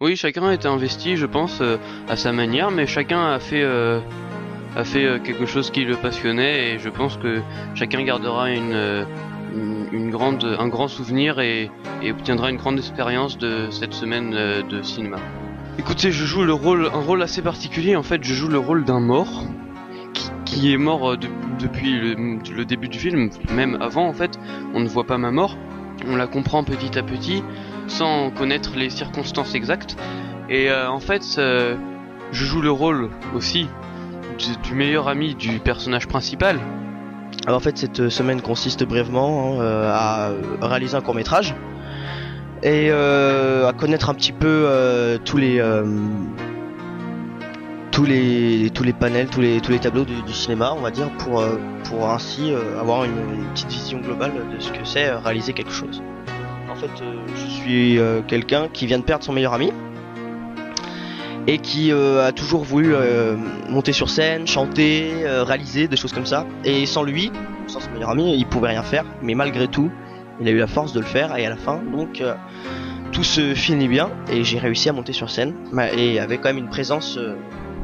Oui, chacun a été investi, je pense, à sa manière, mais chacun a fait quelque chose qui le passionnait, et je pense que chacun gardera un grand souvenir et obtiendra une grande expérience de cette semaine de cinéma. Écoutez, je joue un rôle assez particulier. En fait, je joue le rôle d'un mort qui est mort depuis le début du film, même avant. En fait, on ne voit pas ma mort, on la comprend petit à petit, sans connaître les circonstances exactes. Et en fait, je joue le rôle aussi du meilleur ami du personnage principal. Alors en fait, cette semaine consiste brièvement à réaliser un court-métrage et à connaître un petit peu tous les panels, tous les tableaux du cinéma, on va dire, pour ainsi avoir une petite vision globale de ce que c'est réaliser quelque chose. En fait, je suis quelqu'un qui vient de perdre son meilleur ami et qui a toujours voulu monter sur scène, chanter, réaliser des choses comme ça. Et sans lui, sans son meilleur ami, il pouvait rien faire. Mais malgré tout, il a eu la force de le faire. Et à la fin, donc, tout se finit bien. Et j'ai réussi à monter sur scène. Et avec quand même une présence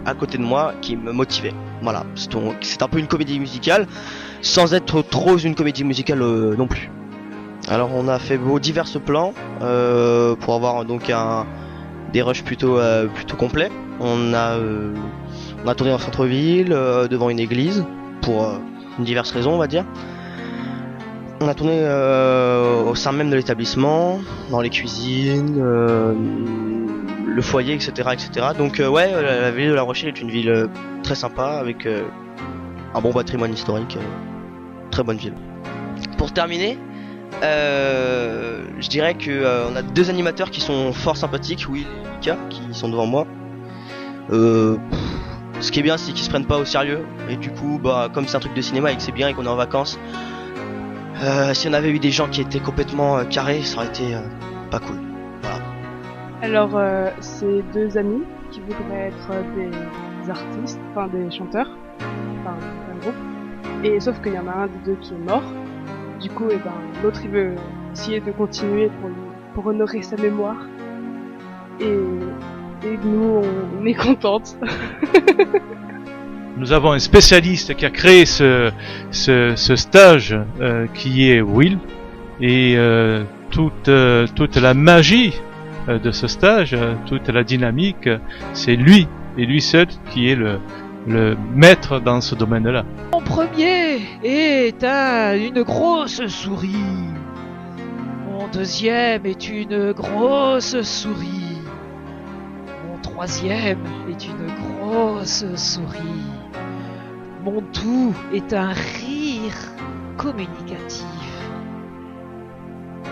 à côté de moi qui me motivait. Voilà, c'est un peu une comédie musicale, sans être trop une comédie musicale non plus. Alors on a fait divers plans pour avoir donc des rushs plutôt complets. On a tourné en centre-ville, devant une église, pour diverses raisons, on va dire. On a tourné au sein même de l'établissement, dans les cuisines, le foyer, etc., etc. Donc ouais, la ville de La Rochelle est une ville très sympa, avec un bon patrimoine historique, très bonne ville. Pour terminer, je dirais que on a deux animateurs qui sont fort sympathiques, Will et Mika, qui sont devant moi. Ce qui est bien, c'est qu'ils se prennent pas au sérieux, et du coup, bah, comme c'est un truc de cinéma et que c'est bien et qu'on est en vacances, si on avait eu des gens qui étaient complètement carrés, ça aurait été pas cool. Voilà. Alors, c'est deux amis qui voudraient être des artistes, enfin des chanteurs, enfin un groupe. Et sauf qu'il y en a un des deux qui est mort. Du coup, l'autre il veut essayer de continuer pour honorer sa mémoire. Et nous, on est contente. Nous avons un spécialiste qui a créé ce stage qui est Will, et toute la magie de ce stage, toute la dynamique, c'est lui et lui seul qui est le maître dans ce domaine-là. Mon premier est une grosse souris. Mon deuxième est une grosse souris. Mon troisième est une grosse souris. Mon tout est un rire communicatif.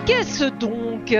Qu'est-ce donc?